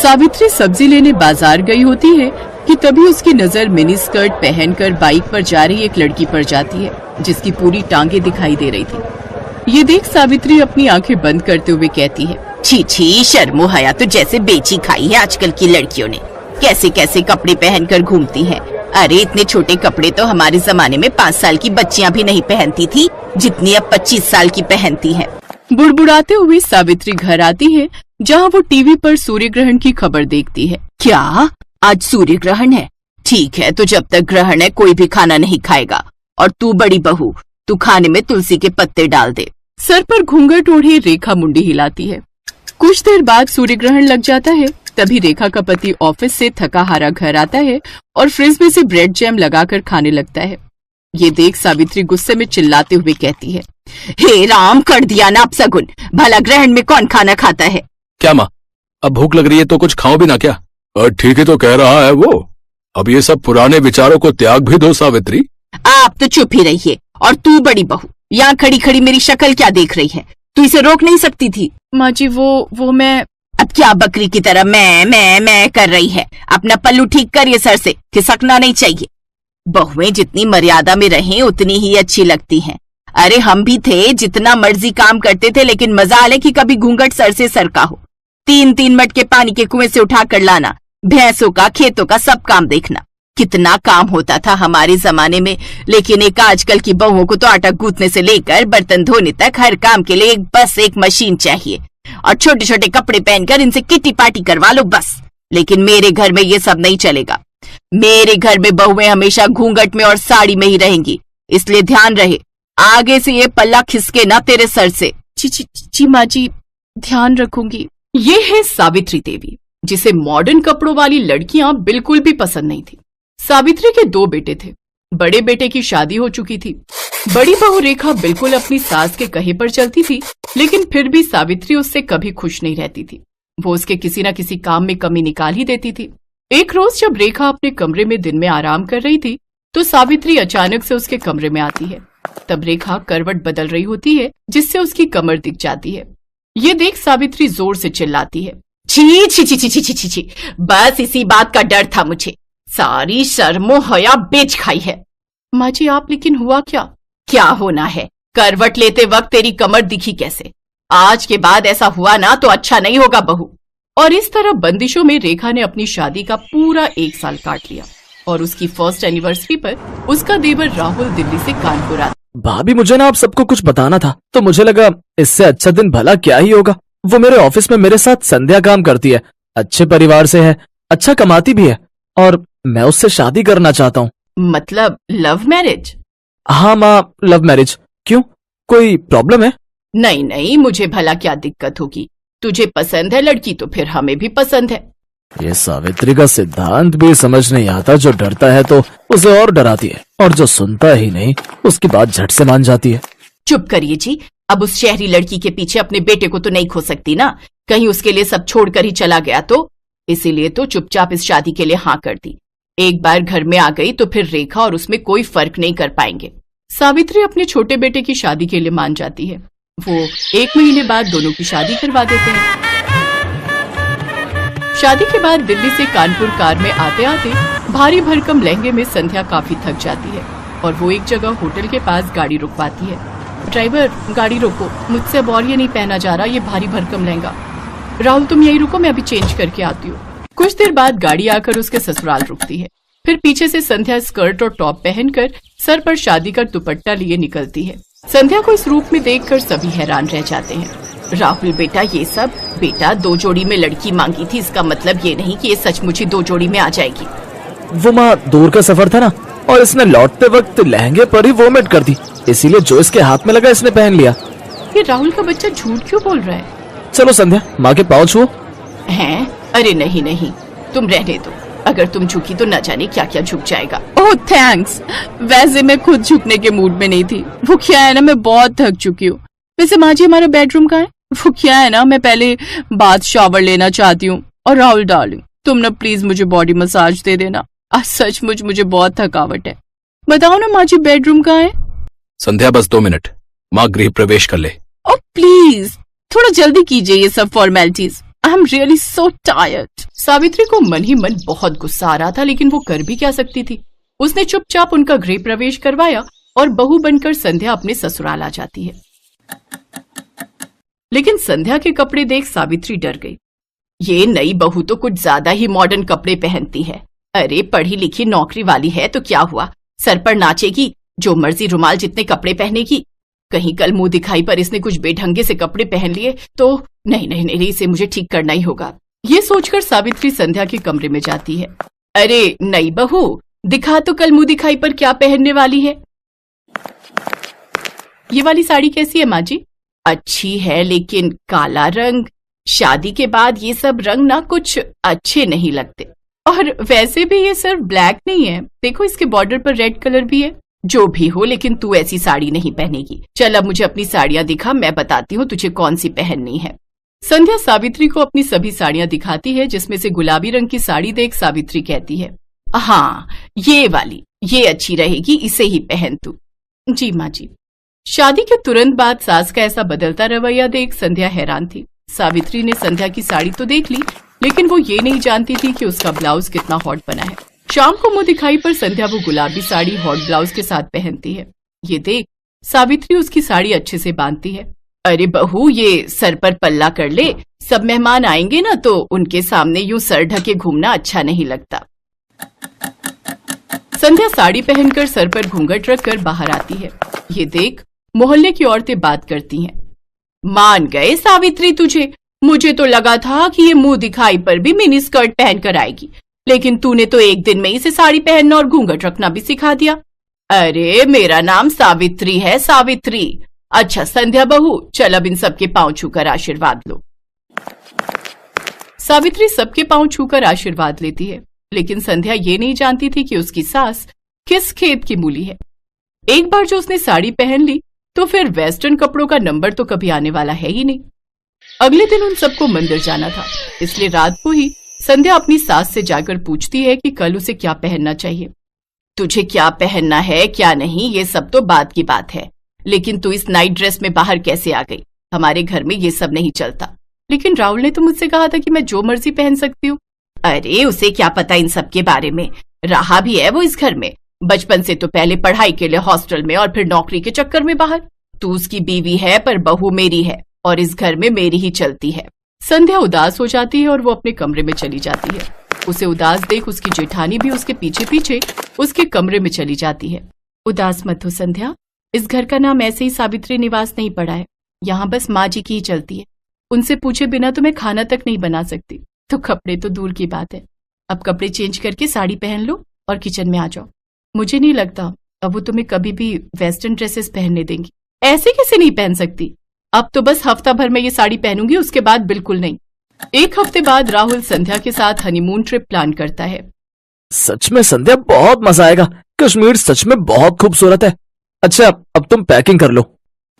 सावित्री सब्जी लेने बाजार गई होती है कि तभी उसकी नजर मिनी स्कर्ट पहनकर बाइक पर जा रही एक लड़की पर जाती है, जिसकी पूरी टांगे दिखाई दे रही थी। ये देख सावित्री अपनी आंखें बंद करते हुए कहती है, छी छी, शर्मो हया तो जैसे बेची खाई है आजकल की लड़कियों ने। कैसे कैसे कपड़े पहनकर घूमती हैं। अरे इतने छोटे कपड़े तो हमारे जमाने में 5 साल की बच्चियां भी नहीं पहनती थी, जितनी अब 25 साल की पहनती हैं। बुड़बुड़ाते हुए सावित्री घर आती है, जहाँ वो टीवी पर सूर्य ग्रहण की खबर देखती है। क्या आज सूर्य ग्रहण है? ठीक है, तो जब तक ग्रहण है कोई भी खाना नहीं खाएगा। और तू बड़ी बहू, तू खाने में तुलसी के पत्ते डाल दे। सर पर घूंघट ओढ़े रेखा मुंडी हिलाती है। कुछ देर बाद सूर्य ग्रहण लग जाता है। तभी रेखा का पति ऑफिस से थका हारा घर आता है और फ्रिज में से ब्रेड जैम लगाकर खाने लगता है। ये देख सावित्री गुस्से में चिल्लाते हुए कहती है, हे राम, कर दिया ना अपशगुन। भला ग्रहण में कौन खाना खाता है? क्या माँ, अब भूख लग रही है तो कुछ खाओ भी ना क्या? ठीक है तो कह रहा है वो। अब ये सब पुराने विचारों को त्याग भी दो सावित्री। आप तो चुप ही रहिए। और तू बड़ी बहू, यहाँ खड़ी खड़ी मेरी शक्ल क्या देख रही है? तू इसे रोक नहीं सकती थी? माँ जी वो मैं। अब क्या बकरी की तरह मैं कर रही है? अपना पल्लू ठीक करिए, सर से खिसकना नहीं चाहिए। बहुएं जितनी मर्यादा में रहें उतनी ही अच्छी लगती हैं। अरे हम भी थे, जितना मर्जी काम करते थे, लेकिन मजाल है कि कभी घूंघट सर से सरका हो। 3-3 मटके पानी के कुएं से उठा कर लाना, भैंसों का, खेतों का सब काम देखना। कितना काम होता था हमारे जमाने में। लेकिन एक आजकल की बहुओं को तो आटा गूंथने से लेकर बर्तन धोने तक हर काम के लिए बस एक मशीन चाहिए। और छोटे छोटे कपड़े पहनकर इनसे किटी पार्टी करवा लो बस। लेकिन मेरे घर में ये सब नहीं चलेगा। मेरे घर में बहुएं हमेशा घूंघट में और साड़ी में ही रहेंगी। इसलिए ध्यान रहे, आगे से ये पल्ला खिसके ना तेरे सर से। जी माँ जी, ध्यान रखूंगी। ये है सावित्री देवी, जिसे मॉडर्न कपड़ों वाली लड़कियां बिल्कुल भी पसंद नहीं थी। सावित्री के 2 बेटे थे। बड़े बेटे की शादी हो चुकी थी। बड़ी बहू रेखा बिल्कुल अपनी सास के कहे पर चलती थी, लेकिन फिर भी सावित्री उससे कभी खुश नहीं रहती थी। वो उसके किसी न किसी काम में कमी निकाल ही देती थी। एक रोज जब रेखा अपने कमरे में दिन में आराम कर रही थी, तो सावित्री अचानक से उसके कमरे में आती है। तब रेखा करवट बदल रही होती है, जिससे उसकी कमर दिख जाती है। ये देख सावित्री जोर से चिल्लाती है, छी छी छी छी छी छी छी, बस इसी बात का डर था मुझे। सारी शर्मो हया बेच खाई है। माँ जी आप, लेकिन हुआ क्या? क्या होना है? करवट लेते वक्त तेरी कमर दिखी कैसे? आज के बाद ऐसा हुआ ना तो अच्छा नहीं होगा बहू। और इस तरह बंदिशों में रेखा ने अपनी शादी का पूरा 1 साल काट लिया। और उसकी फर्स्ट एनिवर्सरी पर उसका देवर राहुल दिल्ली से कानपुर आता। भाभी, मुझे ना आप सबको कुछ बताना था, तो मुझे लगा इससे अच्छा दिन भला क्या ही होगा। वो मेरे ऑफिस में मेरे साथ संध्या काम करती है, अच्छे परिवार से है, अच्छा कमाती भी है, और मैं उससे शादी करना चाहता हूँ। मतलब लव मैरिज? हाँ माँ, लव मैरिज। क्यों, कोई प्रॉब्लम है? नहीं नहीं, मुझे भला क्या दिक्कत होगी। तुझे पसंद है लड़की तो फिर हमें भी पसंद है। ये सावित्री का सिद्धांत भी समझ नहीं आता। जो डरता है तो उसे और डराती है, और जो सुनता ही नहीं उसकी बात झट से मान जाती है। चुप करिए जी। अब उस शहरी लड़की के पीछे अपने बेटे को तो नहीं खो सकती ना। कहीं उसके लिए सब छोड़कर ही चला गया तो। इसीलिए तो चुपचाप इस शादी के लिए हाँ कर दी। एक बार घर में आ गई तो फिर रेखा और उसमें कोई फर्क नहीं कर पाएंगे। सावित्री अपने छोटे बेटे की शादी के लिए मान जाती है। वो 1 महीने बाद दोनों की शादी करवा देते हैं। शादी के बाद दिल्ली से कानपुर कार में आते आते भारी भरकम लहंगे में संध्या काफी थक जाती है और वो एक जगह होटल के पास गाड़ी रुकवाती है। ड्राइवर, गाड़ी रोको, मुझसे अब और ये नहीं पहना जा रहा, ये भारी भरकम लहंगा। राहुल तुम यही रुको, मैं अभी चेंज करके आती हूँ। कुछ देर बाद गाड़ी आकर उसके ससुराल रुकती है। फिर पीछे से संध्या स्कर्ट और टॉप पहनकर सर पर शादी का दुपट्टा लिए निकलती है। संध्या को इस रूप में देखकर सभी हैरान रह जाते हैं। राहुल बेटा, ये सब बेटा 2 जोड़ी में लड़की मांगी थी, इसका मतलब ये नहीं कि ये सचमुच ही 2 जोड़ी में आ जाएगी। वो माँ, दूर का सफर था ना, और इसने लौटते वक्त लहंगे पर ही वोमिट कर दी, इसीलिए जो इसके हाथ में लगा इसने पहन लिया। ये राहुल का बच्चा झूठ क्यों बोल रहा है? चलो संध्या, माँ के पाँव छुओ। हैं? अरे नहीं नहीं, तुम रहने दो। अगर तुम झुकी तो न जाने क्या क्या झुक जाएगा। ओह थैंक्स। वैसे मैं खुद झुकने के मूड में नहीं थी। वो क्या है ना, मैं बहुत थक चुकी हूँ। वैसे माँ जी, हमारा बेडरूम कहाँ है? वो क्या है ना, मैं पहले बाथ शावर लेना चाहती हूँ। और राहुल डार्लिंग, तुम ना प्लीज मुझे बॉडी मसाज दे देना। आज सचमुच मुझे बहुत थकावट है। बताओ ना माँ जी, बेडरूम कहाँ है? संध्या, बस 2 मिनट, माँ गृह प्रवेश कर ले। ओ प्लीज, थोड़ा जल्दी कीजिए ये सब formalities. I am really so tired. Savitri को मन ही मन बहुत गुस्सा आ रहा था, लेकिन वो कर भी क्या सकती थी। उसने चुपचाप उनका गृह प्रवेश करवाया और बहू बनकर संध्या अपने ससुराल आ जाती है। लेकिन संध्या के कपड़े देख सावित्री डर गई। ये नई बहू तो कुछ ज्यादा ही मॉडर्न कपड़े पहनती है। अरे पढ़ी लिखी नौकरी वाली है तो क्या हुआ, सर पर नाचेगी, जो मर्जी रुमाल जितने कपड़े पहनेगी। कहीं कल मुंह दिखाई पर इसने कुछ बेढंगे से कपड़े पहन लिए तो नहीं नहीं नहीं, इसे मुझे ठीक करना ही होगा। ये सोचकर सावित्री संध्या के कमरे में जाती है। अरे नई बहू, दिखा तो कल मुंह दिखाई पर क्या पहनने वाली है। ये वाली साड़ी कैसी है माँ जी? अच्छी है, लेकिन काला रंग, शादी के बाद ये सब रंग ना कुछ अच्छे नहीं लगते। और वैसे भी ये सिर्फ ब्लैक नहीं है, देखो इसके बॉर्डर पर रेड कलर भी है। जो भी हो, लेकिन तू ऐसी साड़ी नहीं पहनेगी। चल अब मुझे अपनी साड़ियां दिखा, मैं बताती हूँ तुझे कौन सी पहननी है। संध्या सावित्री को अपनी सभी साड़ियां दिखाती है, जिसमें से गुलाबी रंग की साड़ी देख सावित्री कहती है, हाँ ये वाली, ये अच्छी रहेगी, इसे ही पहन तू। जी माँ जी। शादी के तुरंत बाद सास का ऐसा बदलता रवैया देख संध्या हैरान थी। सावित्री ने संध्या की साड़ी तो देख ली, लेकिन वो ये नहीं जानती थी कि उसका ब्लाउज कितना हॉट बना है। शाम को मुंह दिखाई पर संध्या वो गुलाबी साड़ी हॉट ब्लाउज के साथ पहनती है। ये देख सावित्री उसकी साड़ी अच्छे से बांधती है। अरे बहू, ये सर पर पल्ला कर ले, सब मेहमान आएंगे ना तो उनके सामने यूं सर ढके घूमना अच्छा नहीं लगता। संध्या साड़ी पहनकर सर पर घूंघट रखकर बाहर आती है। ये देख मोहल्ले की औरतें बात करती हैं। मान गए सावित्री तुझे, मुझे तो लगा था कि ये मुंह दिखाई पर भी मिनी स्कर्ट पहनकर आएगी, लेकिन तूने तो एक दिन में इसे साड़ी पहनना और घूंघट रखना भी सिखा दिया। अरे मेरा नाम सावित्री है, सावित्री। अच्छा संध्या बहू, चल अब इन सबके पांव छूकर आशीर्वाद लो। सावित्री सबके पांव छूकर आशीर्वाद लेती है, लेकिन संध्या ये नहीं जानती थी कि उसकी सास किस खेत की मूली है। एक बार जो उसने साड़ी पहन ली तो फिर वेस्टर्न कपड़ों का नंबर तो कभी आने वाला है ही नहीं। अगले दिन उन सबको मंदिर जाना था, इसलिए रात को ही संध्या अपनी सास से जाकर पूछती है कि कल उसे क्या पहनना चाहिए। तुझे क्या पहनना है क्या नहीं ये सब तो बात की बात है, लेकिन तू इस नाइट ड्रेस में बाहर कैसे आ गई? हमारे घर में ये सब नहीं चलता। लेकिन राहुल ने तो मुझसे कहा था कि मैं जो मर्जी पहन सकती हूँ। अरे उसे क्या पता इन सब के बारे में, रहा भी है वो इस घर में, बचपन से तो पहले पढ़ाई के लिए हॉस्टल में और फिर नौकरी के चक्कर में बाहर। तू उसकी बीवी है पर बहू मेरी है और इस घर में मेरी ही चलती है। संध्या उदास हो जाती है और वो अपने कमरे में चली जाती है। उसे उदास देख उसकी जेठानी भी उसके पीछे पीछे उसके कमरे में चली जाती है। उदास मत हो संध्या, इस घर का नाम ऐसे ही सावित्री निवास नहीं पड़ा है, यहाँ बस माँ जी की ही चलती है। उनसे पूछे बिना तो मैं खाना तक नहीं बना सकती, तो कपड़े तो दूर की बात है। अब कपड़े चेंज करके साड़ी पहन लो और किचन में आ जाओ। मुझे नहीं लगता अब वो तुम्हें कभी भी वेस्टर्न ड्रेसेस पहनने देंगी। ऐसे कैसे नहीं पहन सकती? अब तो बस हफ्ता भर में ये साड़ी पहनूंगी, उसके बाद बिल्कुल नहीं। एक हफ्ते बाद राहुल संध्या के साथ हनीमून ट्रिप प्लान करता है। सच में संध्या बहुत मजा आएगा, कश्मीर सच में बहुत खूबसूरत है। अच्छा अब तुम पैकिंग कर लो।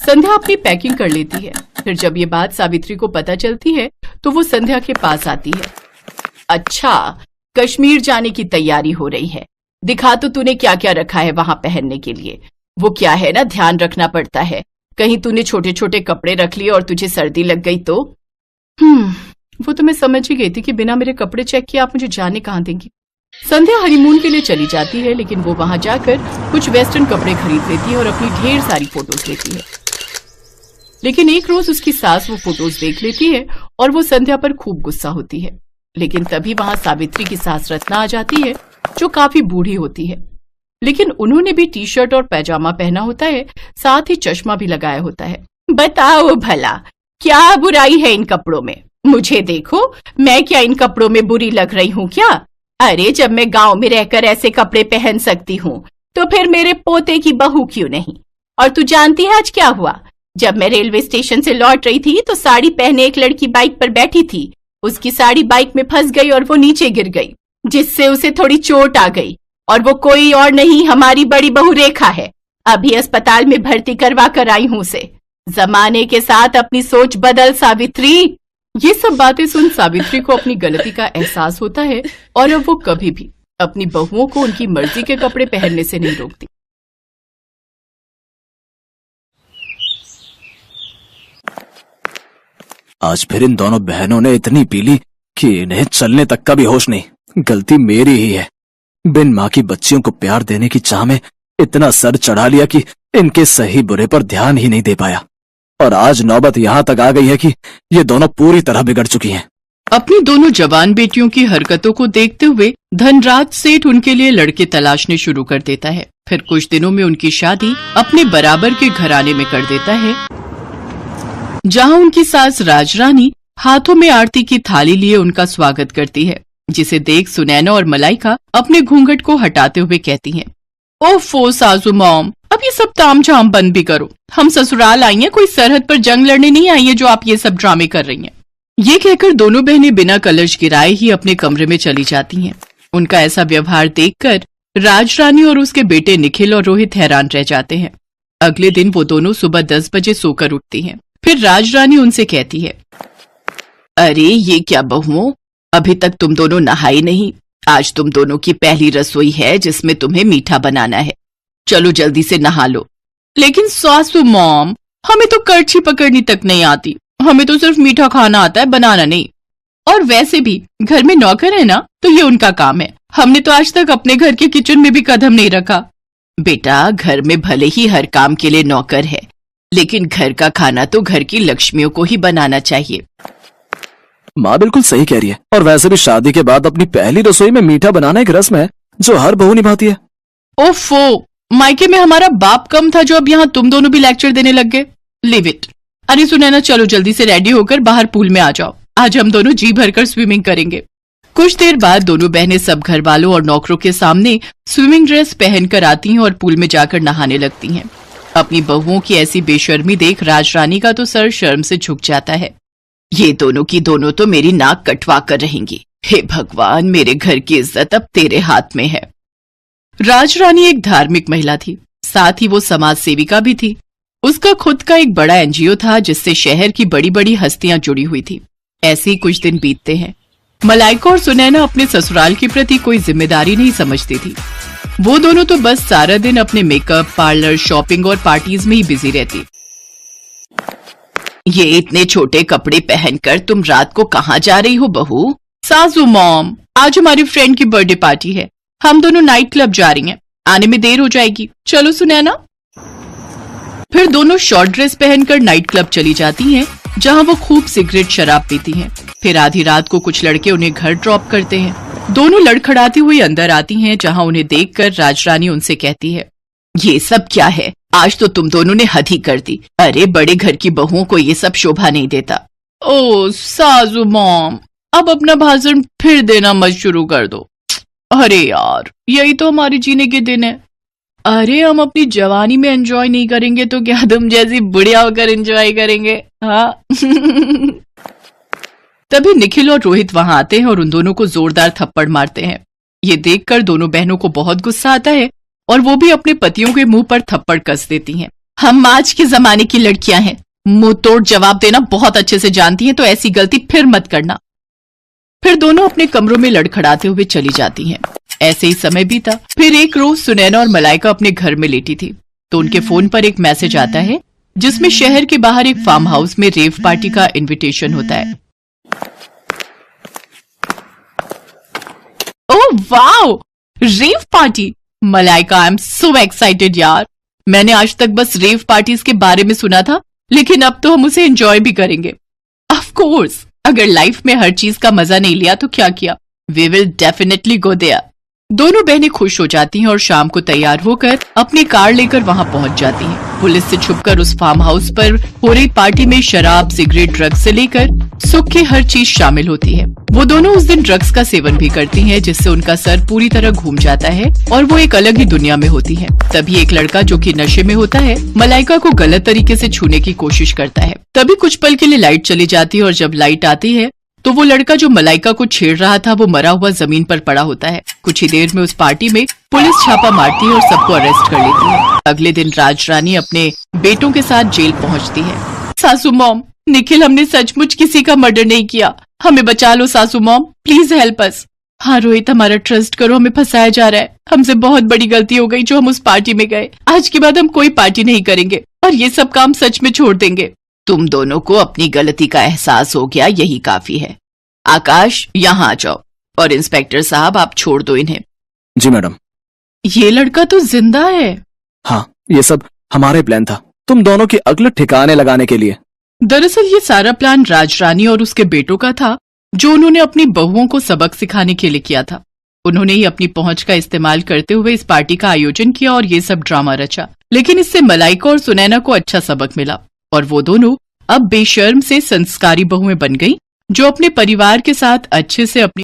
संध्या अपनी पैकिंग कर लेती है। फिर जब ये बात सावित्री को पता चलती है तो वो संध्या के पास आती है। अच्छा, कश्मीर जाने की तैयारी हो रही है, दिखा तो तूने क्या क्या रखा है वहां पहनने के लिए। वो क्या है ना, ध्यान रखना पड़ता है, कहीं तूने छोटे छोटे कपड़े रख लिए और तुझे सर्दी लग गई तो। वो तो मैं समझ ही गई थी कि बिना मेरे कपड़े चेक किए आप मुझे जाने कहाँ देंगी। संध्या हनीमून के लिए चली जाती है, लेकिन वो वहां जाकर कुछ वेस्टर्न कपड़े खरीद लेती है और अपनी ढेर सारी फोटोज लेती है। लेकिन एक रोज उसकी सास वो फोटोज देख लेती है और वो संध्या पर खूब गुस्सा होती है। लेकिन तभी वहां सावित्री की सास रत्ना आ जाती है, जो काफी बूढ़ी होती है, लेकिन उन्होंने भी टी शर्ट और पैजामा पहना होता है, साथ ही चश्मा भी लगाया होता है। बताओ भला क्या बुराई है इन कपड़ों में? मुझे देखो, मैं क्या इन कपड़ों में बुरी लग रही हूँ क्या? अरे जब मैं गांव में रहकर ऐसे कपड़े पहन सकती हूँ तो फिर मेरे पोते की बहू क्यों नहीं? और तू जानती है आज क्या हुआ? जब मैं रेलवे स्टेशन से लौट रही थी तो साड़ी पहने एक लड़की बाइक पर बैठी थी, उसकी साड़ी बाइक में फंस गई और वो नीचे गिर गई, जिससे उसे थोड़ी चोट आ गई। और वो कोई और नहीं, हमारी बड़ी बहू रेखा है। अभी अस्पताल में भर्ती करवा कर आई हूँ उसे। जमाने के साथ अपनी सोच बदल सावित्री। ये सब बातें सुन सावित्री को अपनी गलती का एहसास होता है और अब वो कभी भी अपनी बहुओं को उनकी मर्जी के कपड़े पहनने से नहीं रोकती। आज फिर इन दोनों बहनों ने इतनी पी ली कि इन्हें चलने तक का भी होश नहीं। गलती मेरी ही है। बिन माँ की बच्चियों को प्यार देने की चाह में इतना सर चढ़ा लिया कि इनके सही बुरे पर ध्यान ही नहीं दे पाया। और आज नौबत यहाँ तक आ गई है कि ये दोनों पूरी तरह बिगड़ चुकी हैं। अपनी दोनों जवान बेटियों की हरकतों को देखते हुए धनराज सेठ उनके लिए लड़के तलाशने शुरू कर देता है। फिर कुछ दिनों में उनकी शादी अपने बराबर के घराने में कर देता है, जहां उनकी सास राजरानी हाथों में आरती की थाली लिए उनका स्वागत करती है, जिसे देख सुनैना और मलाइका अपने घूंघट को हटाते हुए कहती हैं, ओफो सासू मॉम, अब ये सब तामझाम बंद भी करो। हम ससुराल आई हैं, कोई सरहद पर जंग लड़ने नहीं आई है जो आप ये सब ड्रामे कर रही हैं। ये कहकर दोनों बहनें बिना कलश गिराए ही अपने कमरे में चली जाती हैं। उनका ऐसा व्यवहार देखकर राजरानी और उसके बेटे निखिल और रोहित हैरान रह जाते हैं। अगले दिन वो दोनों सुबह 10 बजे सोकर उठती हैं। फिर राजरानी उनसे कहती है, अरे ये क्या बहुओं, अभी तक तुम दोनों नहाई नहीं। आज तुम दोनों की पहली रसोई है जिसमें तुम्हें मीठा बनाना है। चलो जल्दी से नहा लो। लेकिन सासू मॉम, हमें तो करछी पकड़नी तक नहीं आती। हमें तो सिर्फ मीठा खाना आता है, बनाना नहीं। और वैसे भी घर में नौकर है ना, तो ये उनका काम है। हमने तो आज तक अपने घर के किचन में भी कदम नहीं रखा। बेटा, घर में भले ही हर काम के लिए नौकर है, लेकिन घर का खाना तो घर की लक्ष्मियों को ही बनाना चाहिए। माँ बिल्कुल सही कह रही है। और वैसे भी शादी के बाद अपनी पहली रसोई में मीठा बनाना एक रस्म है जो हर बहू निभाती है। ओफो, मायके में हमारा बाप कम था जो अब यहाँ तुम दोनों भी लेक्चर देने लग गए। Live it. अरे सुनैना, चलो जल्दी से रेडी होकर बाहर पूल में आ जाओ। आज हम दोनों जी भरकर स्विमिंग करेंगे। कुछ देर बाद दोनों बहनें सब घर वालों और नौकरों के सामने स्विमिंग ड्रेस पहनकर आती हैं और पूल में जाकर नहाने लगती हैं। अपनी बहुओं की ऐसी बेशर्मी देख राजरानी का तो सर शर्म से झुक जाता है। ये दोनों की दोनों तो मेरी नाक कटवा कर रहेंगी। हे भगवान, मेरे घर की इज्जत अब तेरे हाथ में है। राजरानी एक धार्मिक महिला थी, साथ ही वो समाज सेविका भी थी। उसका खुद का एक बड़ा एनजीओ था जिससे शहर की बड़ी बड़ी हस्तियां जुड़ी हुई थी। ऐसे ही कुछ दिन बीतते हैं। मलाइका और सुनैना अपने ससुराल के प्रति कोई जिम्मेदारी नहीं समझती थी। वो दोनों तो बस सारा दिन अपने मेकअप, पार्लर, शॉपिंग और पार्टीज में ही बिजी रहती। ये इतने छोटे कपड़े पहनकर तुम रात को कहाँ जा रही हो बहू? सासू मॉम, आज हमारी फ्रेंड की बर्थडे पार्टी है। हम दोनों नाइट क्लब जा रही हैं। आने में देर हो जाएगी। चलो सुनैना। फिर दोनों शॉर्ट ड्रेस पहनकर नाइट क्लब चली जाती हैं, जहां वो खूब सिगरेट शराब पीती हैं। फिर आधी रात को कुछ लड़के उन्हें घर ड्रॉप करते हैं। दोनों लड़खड़ाती हुई अंदर आती हैं, जहां उन्हें देखकर राजरानी उनसे कहती है, ये सब क्या है? आज तो तुम दोनों ने हद ही कर दी। अरे बड़े घर की बहुओं को ये सब शोभा नहीं देता। ओ सासू मॉम, अब अपना भाषण फिर देना मत शुरू कर दो। अरे यार, यही तो हमारे जीने के दिन है। अरे हम अपनी जवानी में एंजॉय नहीं करेंगे तो क्या तुम जैसी बुढ़िया होकर एंजॉय करेंगे? हाँ। तभी निखिल और रोहित वहां आते हैं और उन दोनों को जोरदार थप्पड़ मारते हैं। ये देखकर दोनों बहनों को बहुत गुस्सा आता है और वो भी अपने पतियों के मुंह पर थप्पड़ कस देती हैं। हम आज के जमाने की लड़कियां हैं, मुंह तोड़ जवाब देना बहुत अच्छे से जानती हैं, तो ऐसी गलती फिर मत करना। फिर दोनों अपने कमरों में लड़खड़ाते हुए चली जाती हैं। ऐसे ही समय बीता। फिर एक रोज सुनैना और मलाइका अपने घर में लेटी थी तो उनके फोन पर एक मैसेज आता है जिसमें शहर के बाहर एक फार्म हाउस में रेव पार्टी का इनविटेशन होता है। Oh wow, rave party! Malaika, I am so excited यार। मैंने आज तक बस रेव पार्टीज के बारे में सुना था, लेकिन अब तो हम उसे एंजॉय भी करेंगे। ऑफ कोर्स, अगर लाइफ में हर चीज का मजा नहीं लिया तो क्या किया? We will definitely go there. दोनों बहनें खुश हो जाती हैं और शाम को तैयार होकर अपनी कार लेकर वहां पहुंच जाती हैं। पुलिस से छुपकर उस फार्म हाउस पर हो रही पार्टी में शराब, सिगरेट, ड्रग्स से लेकर सुख की हर चीज शामिल होती है। वो दोनों उस दिन ड्रग्स का सेवन भी करती हैं, जिससे उनका सर पूरी तरह घूम जाता है और वो एक अलग ही दुनिया में होती है। तभी एक लड़का जो कि नशे में होता है मलाइका को गलत तरीके से छूने की कोशिश करता है। तभी कुछ पल के लिए लाइट चली जाती है और जब लाइट आती है तो वो लड़का जो मलाइका को छेड़ रहा था वो मरा हुआ जमीन पर पड़ा होता है। कुछ ही देर में उस पार्टी में पुलिस छापा मारती है और सबको अरेस्ट कर लेती है। अगले दिन राजरानी अपने बेटों के साथ जेल पहुंचती है। सासू मॉम, निखिल, हमने सचमुच किसी का मर्डर नहीं किया। हमें बचा लो सासू मॉम, प्लीज हेल्प अस। हाँ रोहित, हमारा ट्रस्ट करो, हमें फंसाया जा रहा है। हमसे बहुत बड़ी गलती हो गई जो हम उस पार्टी में गए। आज के बाद हम कोई पार्टी नहीं करेंगे और ये सब काम सच में छोड़ देंगे। तुम दोनों को अपनी गलती का एहसास हो गया, यही काफी है। आकाश, यहाँ आ जाओ। और इंस्पेक्टर साहब, आप छोड़ दो इन्हें। जी मैडम। ये लड़का तो जिंदा है। हाँ, ये सब हमारे प्लान था, तुम दोनों की अक्ल ठिकाने लगाने के लिए। दरअसल ये सारा प्लान राजरानी और उसके बेटों का था, जो उन्होंने अपनी बहुओं को सबक सिखाने के लिए किया था। उन्होंने ही अपनी पहुंच का इस्तेमाल करते हुए इस पार्टी का आयोजन किया और ये सब ड्रामा रचा। लेकिन इससे मलाइका और सुनैना को अच्छा सबक मिला और वो दोनों अब बेशर्म से संस्कारी बहुएं बन गईं, जो अपने परिवार के साथ अच्छे से अपनी